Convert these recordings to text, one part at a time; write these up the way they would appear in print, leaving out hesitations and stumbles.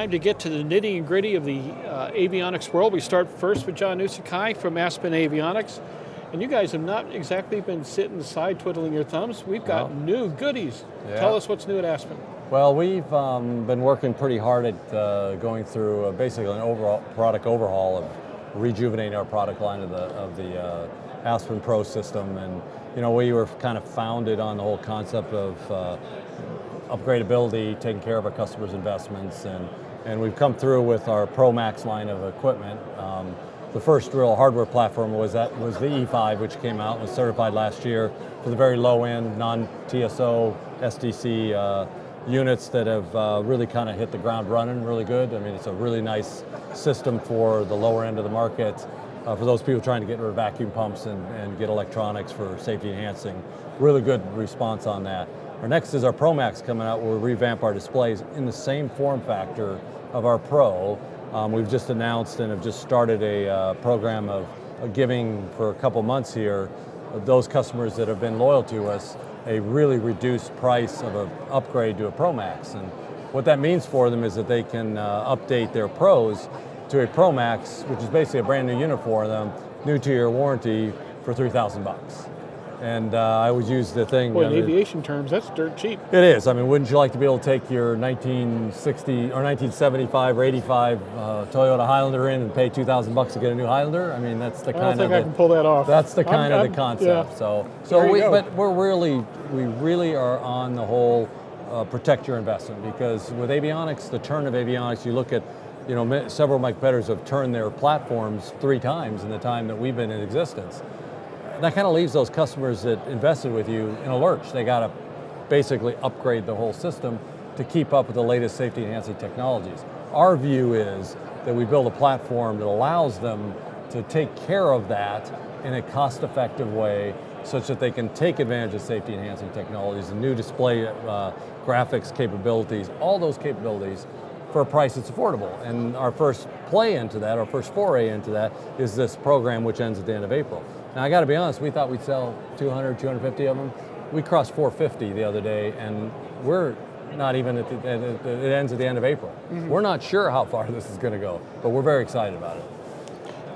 time to get to the nitty and gritty of the avionics world. We start first with John Uczekaj from Aspen Avionics. And you guys have not exactly been sitting aside twiddling your thumbs. We've got new goodies. Yeah. Tell us what's new at Aspen. Well, we've been working pretty hard at going through basically an overall product overhaul of rejuvenating our product line of the Aspen Pro system. And you know, we were kind of founded on the whole concept of upgradability, taking care of our customers' investments, and we've come through with our Pro Max line of equipment. The first real hardware platform was the E5, which came out and was certified last year for the very low end, non-TSO, SDC units that have really kind of hit the ground running really good. I mean, it's a really nice system for the lower end of the market, for those people trying to get rid of vacuum pumps and get electronics for safety enhancing. Really good response on that. Our next is our Pro Max coming out. We'll revamp our displays in the same form factor of our Pro. We've just announced and have just started a program of giving for a couple months here, those customers that have been loyal to us, a really reduced price of an upgrade to a Pro Max. And what that means for them is that they can update their Pros to a Pro Max, which is basically a brand new unit for them, new 2-year warranty for $3,000. And I always use the thing. Well, in aviation terms, that's dirt cheap. It is. I mean, wouldn't you like to be able to take your 1960 or 1975 or 85 Toyota Highlander in and pay $2,000 to get a new Highlander? I mean, that's the kind of. I don't think I can pull that off. That's the kind of the concept. Yeah. So but we really are on the whole protect your investment, because with avionics, the turn of avionics, you look at, you know, several of my competitors have turned their platforms 3 times in the time that we've been in existence. That kind of leaves those customers that invested with you in a lurch. They got to basically upgrade the whole system to keep up with the latest safety enhancing technologies. Our view is that we build a platform that allows them to take care of that in a cost-effective way, such that they can take advantage of safety enhancing technologies, the new display graphics capabilities, all those capabilities for a price that's affordable. And our first play into that, our first foray into that, is this program which ends at the end of April. Now, I got to be honest, we thought we'd sell 200, 250 of them. We crossed 450 the other day, and we're not even it ends at the end of April. Mm-hmm. We're not sure how far this is going to go, but we're very excited about it.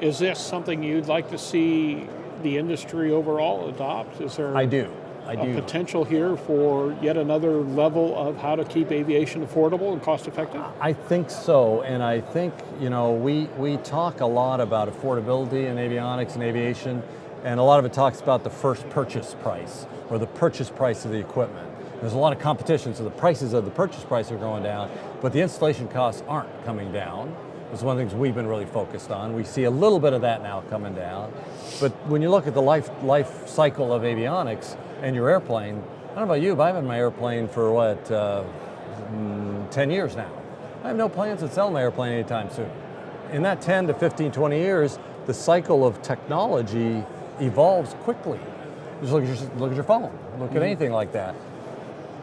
Is this something you'd like to see the industry overall adopt? Is there a potential here for yet another level of how to keep aviation affordable and cost effective? I think so, and I think, you know, we talk a lot about affordability in avionics and aviation, and a lot of it talks about the first purchase price, or the purchase price of the equipment. There's a lot of competition, so the prices of the purchase price are going down, but the installation costs aren't coming down. It's one of the things we've been really focused on. We see a little bit of that now coming down, but when you look at the life cycle of avionics and your airplane, I don't know about you, but I've had my airplane for what, 10 years now. I have no plans to sell my airplane anytime soon. In that 10 to 15, 20 years, the cycle of technology evolves quickly. Just look at your phone, look at anything like that.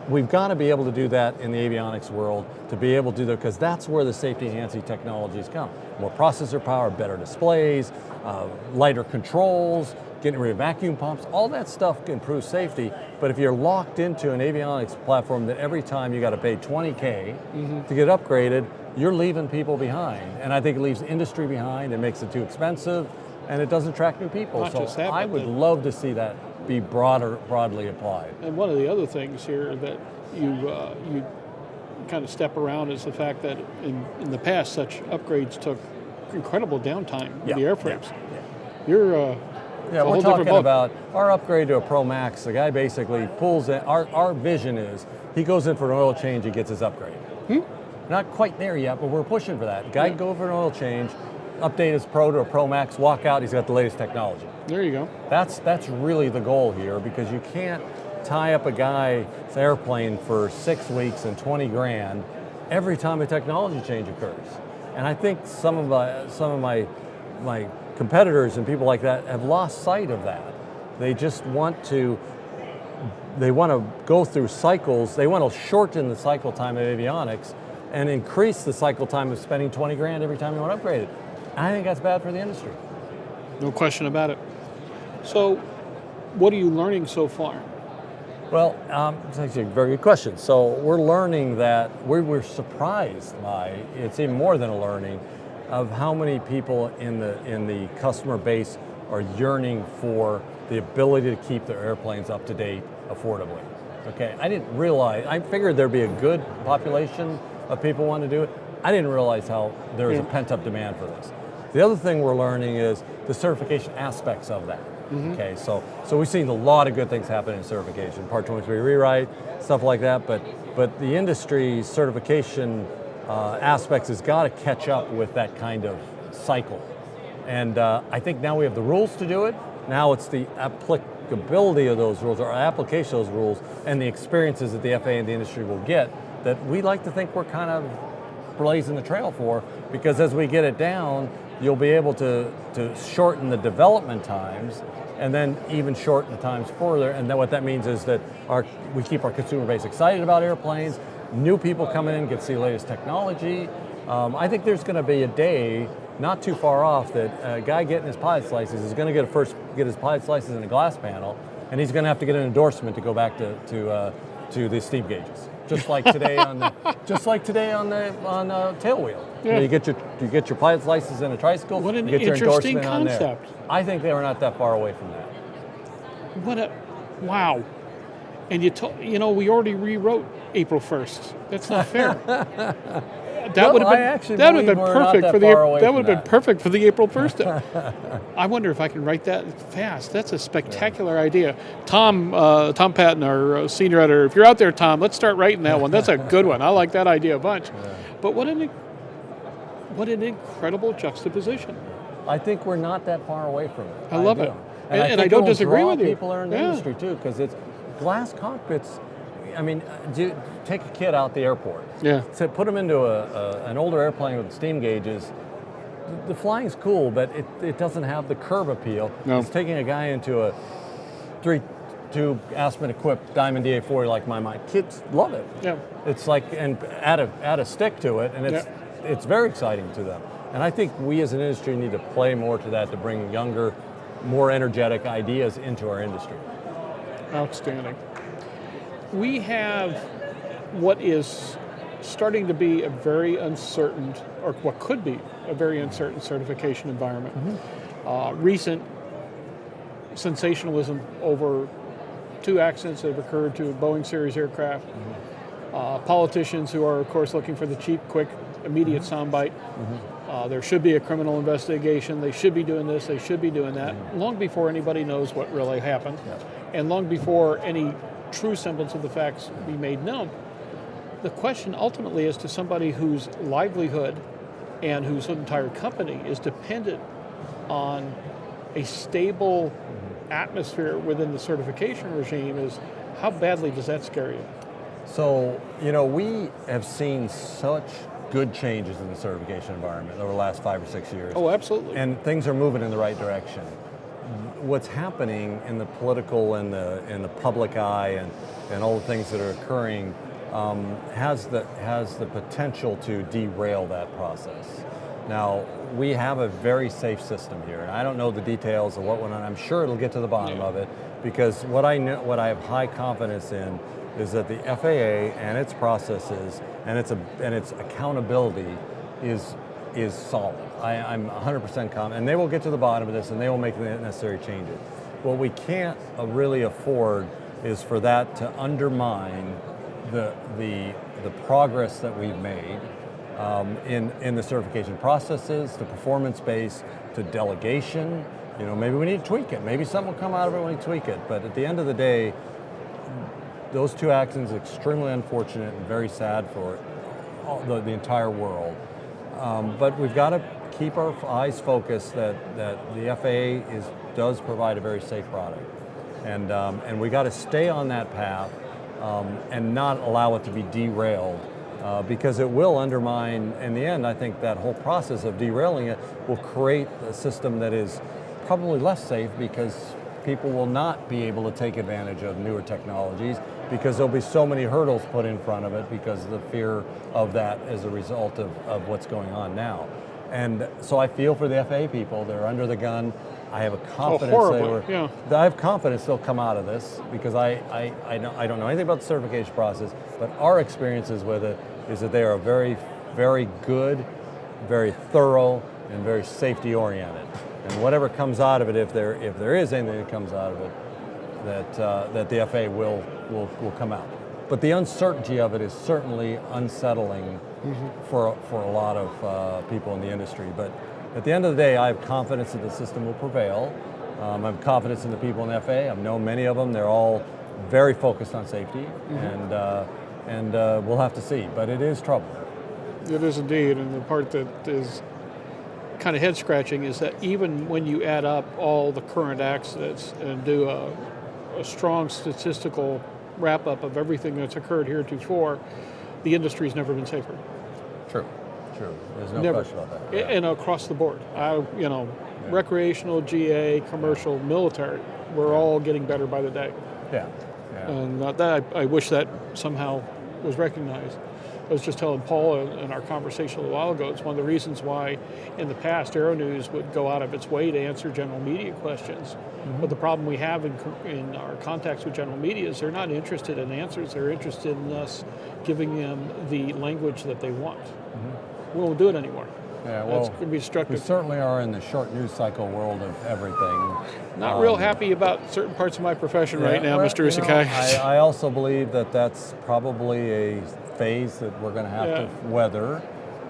We've got to be able to do that in the avionics world, to be able to do that, because that's where the safety enhancing technologies come. More processor power, better displays, lighter controls, getting rid of vacuum pumps, all that stuff can improve safety. But if you're locked into an avionics platform that every time you got to pay $20K to get upgraded, you're leaving people behind. And I think it leaves industry behind, it makes it too expensive, and it doesn't attract new people. Not just that, I would love to see that be broadly applied. And one of the other things here that you kind of step around is the fact that in the past, such upgrades took incredible downtime with the airframes. You're we're talking about our upgrade to a Pro Max. The guy basically pulls in, our vision is, he goes in for an oil change, he gets his upgrade. Not quite there yet, but we're pushing for that. Guy can go for an oil change, update his Pro to a Pro Max, walk out, he's got the latest technology. There you go. That's really the goal here, because you can't tie up a guy's airplane for 6 weeks and 20 grand every time a technology change occurs. And I think some of my competitors and people like that have lost sight of that. They just want to go through cycles. They want to shorten the cycle time of avionics and increase the cycle time of spending 20 grand every time you want to upgrade it. I think that's bad for the industry. No question about it. So, what are you learning so far? Well, it's actually a very good question. So we're learning that we're surprised by, it's even more than a learning, of how many people in the customer base are yearning for the ability to keep their airplanes up to date affordably. Okay, I didn't realize, I figured there'd be a good population of people wanting to do it. I didn't realize how there was a pent up demand for this. The other thing we're learning is the certification aspects of that. Okay, so we've seen a lot of good things happen in certification, Part 23 rewrite, stuff like that, but the industry certification aspects has got to catch up with that kind of cycle. And I think now we have the rules to do it. Now it's the applicability of those rules, or application of those rules, and the experiences that the FAA and the industry will get that we like to think we're kind of blazing the trail for, because as we get it down, you'll be able to shorten the development times and then even shorten the times further. And then what that means is that we keep our consumer base excited about airplanes, new people coming in get to see the latest technology. I think there's going to be a day not too far off that a guy getting his pilot's license is going to get his pilot's license in a glass panel, and he's going to have to get an endorsement to go back to the steam gauges. Just like today on the tail wheel. Yeah. You get your pilot's license in a tricycle. What an you get your interesting endorsement concept. On there. I think they were not that far away from that. Wow. And we already rewrote April 1st. That's not fair. That would have been perfect for the April 1st. I wonder if I can write that fast. That's a spectacular idea. Tom Patton, our senior editor, if you're out there, Tom, let's start writing that one. That's a good one. I like that idea a bunch. Yeah. But what an incredible juxtaposition. I think we're not that far away from it. I love it. And I don't disagree with you. People are in the industry too, because it's glass cockpits. I mean, take a kid out the airport. Yeah. So put them into an older airplane with steam gauges. The flying's cool, but it doesn't have the curb appeal. No. It's taking a guy into a 3-tube Aspen equipped Diamond DA40 like my kids love it. Yeah. It's like, and add a stick to it, and it's very exciting to them. And I think we as an industry need to play more to that, to bring younger, more energetic ideas into our industry. Outstanding. We have what is starting to be a very uncertain, or what could be a very uncertain certification environment. Recent sensationalism over 2 accidents that have occurred to Boeing series aircraft. Politicians who are, of course, looking for the cheap, quick, immediate soundbite. There should be a criminal investigation. They should be doing this. They should be doing that. Long before anybody knows what really happened, and long before any true semblance of the facts be made known. The question ultimately is to somebody whose livelihood and whose entire company is dependent on a stable atmosphere within the certification regime, is how badly does that scare you? So, we have seen such good changes in the certification environment over the last 5 or 6 years. Oh, absolutely. And things are moving in the right direction. What's happening in the political and the public eye and all the things that are occurring has the potential to derail that process. Now, we have a very safe system here, and I don't know the details of what went on. I'm sure it'll get to the bottom of it, because what I have high confidence in is that the FAA and its processes and its accountability is solid. I'm 100% confident, and they will get to the bottom of this, and they will make the necessary changes. What we can't really afford is for that to undermine the progress that we've made in the certification processes, to performance base, to delegation. Maybe we need to tweak it. Maybe something will come out of it when we tweak it. But at the end of the day, those 2 accidents are extremely unfortunate and very sad for the entire world. But we've got to keep our eyes focused that the FAA does provide a very safe product, and we got to stay on that path and not allow it to be derailed, because it will undermine. In the end, I think that whole process of derailing it will create a system that is probably less safe, because people will not be able to take advantage of newer technologies, because there'll be so many hurdles put in front of it because of the fear of that as a result of what's going on now. And so I feel for the FAA people. They're under the gun. I have a confidence I have confidence they'll come out of this because I don't know anything about the certification process, but our experiences with it is that they are very, very good, very thorough, and very safety oriented. And whatever comes out of it, if there is anything that comes out of it, that the FAA will come out. But the uncertainty of it is certainly unsettling for a lot of people in the industry. But at the end of the day, I have confidence that the system will prevail. I have confidence in the people in the FAA. I've known many of them. They're all very focused on safety, and we'll have to see. But it is trouble. It is indeed, and the part that is kind of head scratching is that even when you add up all the current accidents and do a strong statistical wrap up of everything that's occurred heretofore, the industry's never been safer. True. There's no question about that. Yeah. And across the board, recreational, GA, commercial, military, we're all getting better by the day. Yeah. And that I wish that somehow was recognized. I was just telling Paul in our conversation a little while ago, it's one of the reasons why in the past Aero-News would go out of its way to answer general media questions. But the problem we have in our contacts with general media is they're not interested in answers, they're interested in us giving them the language that they want. We won't do it anymore. Yeah, well, that's going to be destructive. We certainly are in the short news cycle world of everything. Not real happy about certain parts of my profession right now, Mr. Uczekaj. I also believe that that's probably a phase that we're going to have to weather.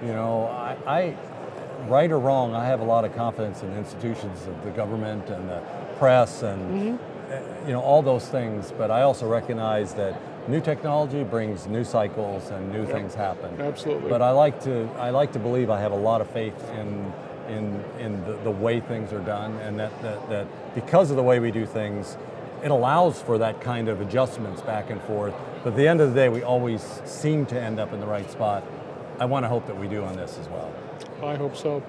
I right or wrong, I have a lot of confidence in institutions of the government and the press and all those things, but I also recognize that new technology brings new cycles and new things happen. Absolutely. But I like to believe I have a lot of faith in the way things are done, and that because of the way we do things, it allows for that kind of adjustments back and forth. But at the end of the day, we always seem to end up in the right spot. I want to hope that we do on this as well. I hope so.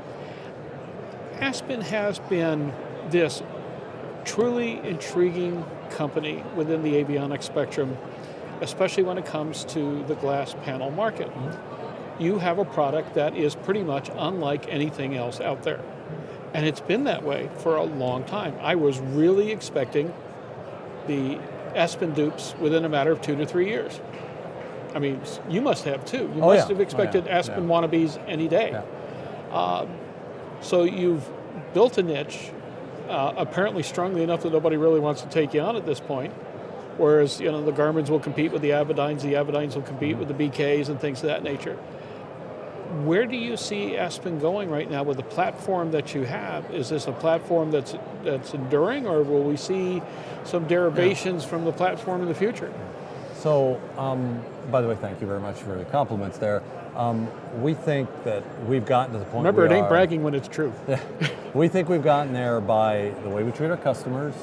Aspen has been this truly intriguing company within the avionics spectrum, especially when it comes to the glass panel market. You have a product that is pretty much unlike anything else out there. And it's been that way for a long time. I was really expecting the Aspen dupes within a matter of 2 to 3 years. I mean, you must have too. You must have expected Aspen wannabes any day. So you've built a niche, apparently strongly enough that nobody really wants to take you on at this point. Whereas, the Garmins will compete with the Avidynes will compete with the BKs and things of that nature. Where do you see Aspen going right now with the platform that you have? Is this a platform that's enduring, or will we see some derivations from the platform in the future? So, by the way, thank you very much for the compliments there. We think that we've gotten to the point. Remember, it ain't bragging when it's true. We think we've gotten there by the way we treat our customers,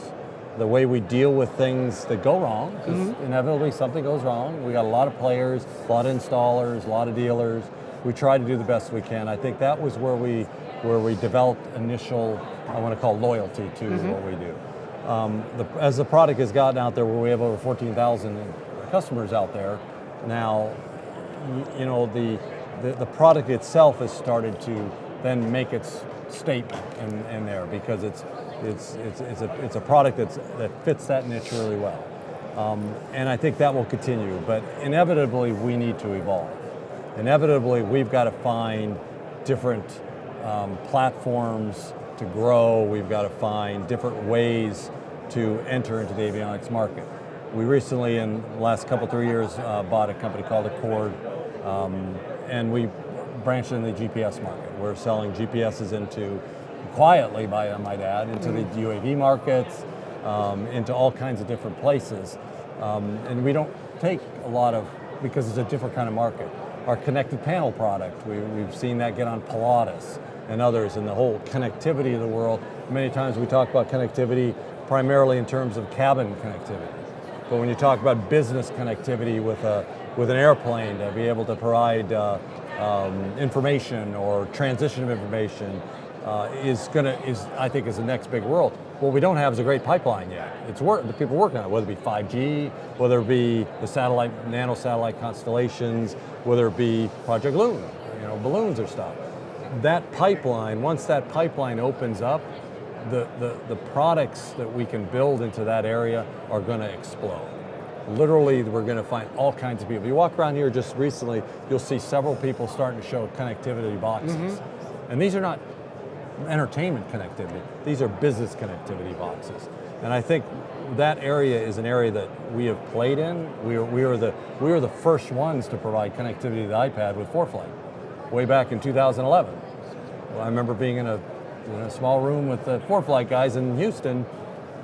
the way we deal with things that go wrong, because inevitably something goes wrong. We got a lot of players, a lot of installers, a lot of dealers. We try to do the best we can. I think that was where we developed initial, I want to call loyalty to what we do. As the product has gotten out there, where we have over 14,000 customers out there now, the product itself has started to then make its statement in there, because it's a product that fits that niche really well, and I think that will continue. But inevitably, we need to evolve. Inevitably, we've got to find different platforms to grow. We've got to find different ways to enter into the avionics market. We recently, in the last couple, 3 years, bought a company called Concorde, and we branched into the GPS market. We're selling GPSs quietly, I might add, into the UAV markets, into all kinds of different places. And we don't take a lot of, because it's a different kind of market. Our connected panel product, we've seen that get on Pilatus and others, and the whole connectivity of the world. Many times we talk about connectivity primarily in terms of cabin connectivity. But when you talk about business connectivity with an airplane to be able to provide information or transition of information, I think is the next big world. What we don't have is a great pipeline yet. The people working on it, whether it be 5G, whether it be the nano satellite constellations, whether it be Project Loon, balloons or stuff. That pipeline, once that pipeline opens up, the products that we can build into that area are going to explode. Literally, we're going to find all kinds of people. You walk around here just recently, you'll see several people starting to show connectivity boxes. And these are not entertainment connectivity, these are business connectivity boxes. And I think that area is an area that we have played in. We were the first ones to provide connectivity to the iPad with ForeFlight, way back in 2011. Well, I remember being in a small room with the ForeFlight guys in Houston,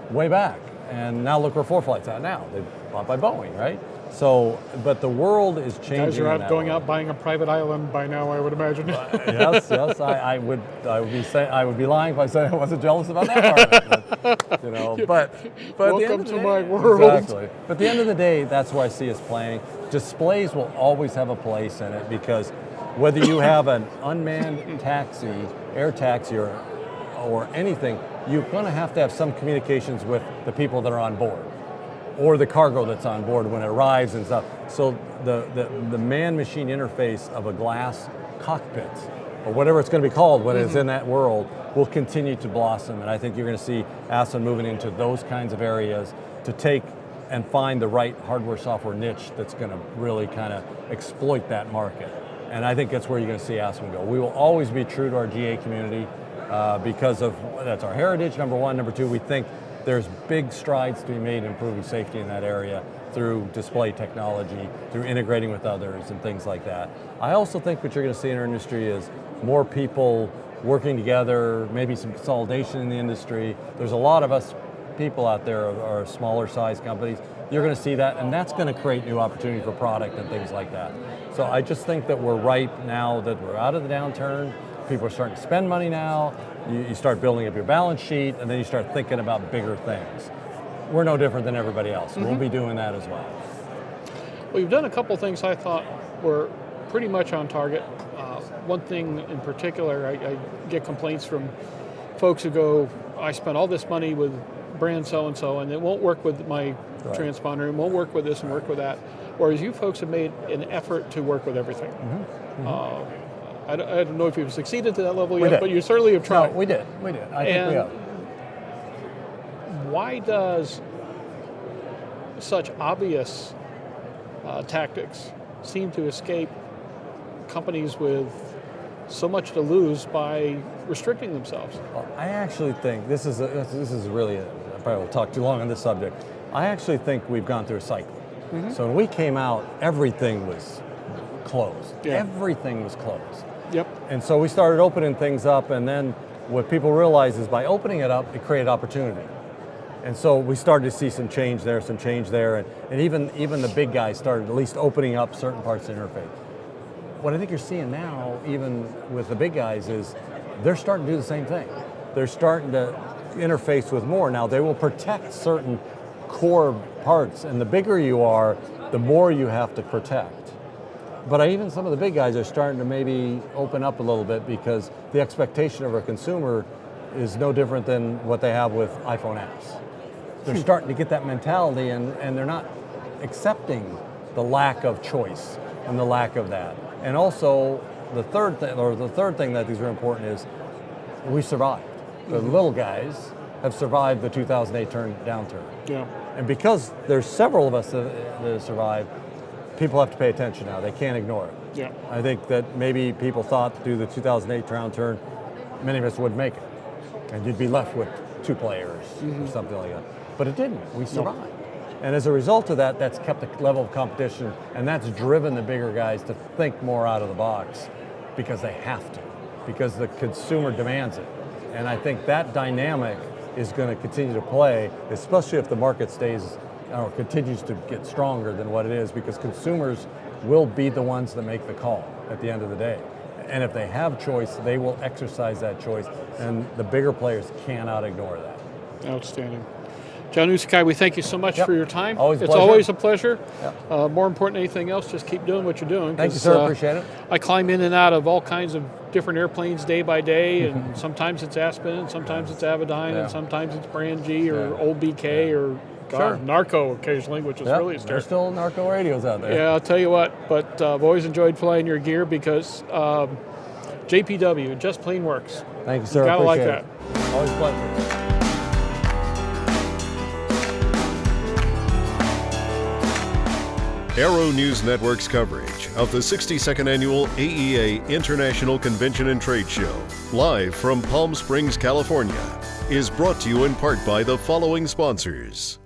way back. And now look where ForeFlight's at now. They bought by Boeing, right? So, but the world is changing. Guys are out going out buying a private island by now, I would imagine. Yes, I would be lying if I said I wasn't jealous about that part of it. But welcome to my world. Exactly. But at the end of the day, that's where I see us playing. Displays will always have a place in it, because whether you have an unmanned taxi, air taxi, or anything, you're going to have some communications with the people that are on board, or the cargo that's on board when it arrives and stuff. So the man-machine interface of a glass cockpit, or whatever it's going to be called when it's in that world, will continue to blossom. And I think you're going to see Aspen moving into those kinds of areas to take and find the right hardware-software niche that's going to really kind of exploit that market. And I think that's where you're going to see Aspen go. We will always be true to our GA community because of that's our heritage, number one. Number two, we think there's big strides to be made in improving safety in that area through display technology, through integrating with others and things like that. I also think what you're going to see in our industry is more people working together, maybe some consolidation in the industry. There's a lot of us people out there are smaller size companies. You're going to see that, and that's going to create new opportunity for product and things like that. So I just think that we're ripe now that we're out of the downturn. People are starting to spend money now. You start building up your balance sheet, and then you start thinking about bigger things. We're no different than everybody else. We'll be doing that as well. Well, you've done a couple things I thought were pretty much on target. One thing in particular, I get complaints from folks who go, I spent all this money with brand so-and-so, and it won't work with my transponder, it won't work with this and work with that. Whereas you folks have made an effort to work with everything. I don't know if you've succeeded to that level yet, but you certainly have tried. No, we did. I think we have. Why does such obvious tactics seem to escape companies with so much to lose by restricting themselves? Well, I actually think this is really I probably will talk too long on this subject. I actually think we've gone through a cycle. So when we came out, everything was closed. Yeah. Everything was closed. Yep. And so we started opening things up, and then what people realized is by opening it up, it created opportunity. And so we started to see some change there, and even the big guys started at least opening up certain parts of the interface. What I think you're seeing now, even with the big guys, is they're starting to do the same thing. They're starting to interface with more. Now, they will protect certain core parts, and the bigger you are, the more you have to protect. But even some of the big guys are starting to maybe open up a little bit, because the expectation of a consumer is no different than what they have with iPhone apps. They're starting to get that mentality, and they're not accepting the lack of choice and the lack of that. And also, the third thing that I think is very important is we survived. The little guys have survived the 2008 downturn. Yeah. And because there's several of us that survived, people have to pay attention now. They can't ignore it. Yeah. I think that maybe people thought through the 2008 downturn, many of us wouldn't make it. And you'd be left with two players or something like that. But it didn't. We survived. No. And as a result of that, that's kept the level of competition, and that's driven the bigger guys to think more out of the box, because they have to, because the consumer demands it. And I think that dynamic is going to continue to play, especially if the market continues to get stronger than what it is, because consumers will be the ones that make the call at the end of the day. And if they have choice, they will exercise that choice, and the bigger players cannot ignore that. Outstanding. John Uczekaj, we thank you so much for your time. It's always a pleasure. More important than anything else, just keep doing what you're doing. Thank you, sir. Appreciate it. I climb in and out of all kinds of different airplanes day by day, and sometimes it's Aspen, and sometimes it's Avidyne, and sometimes it's Brand G or Old BK or Narco occasionally, which is really scary. There's still Narco radios out there. Yeah, I'll tell you what, but I've always enjoyed flying your gear, because JPW, it just plain works. Thank you, sir. Gotta like Appreciate that. it. Always a pleasure. Aero-News Network's coverage of the 62nd Annual AEA International Convention and Trade Show, live from Palm Springs, California, is brought to you in part by the following sponsors.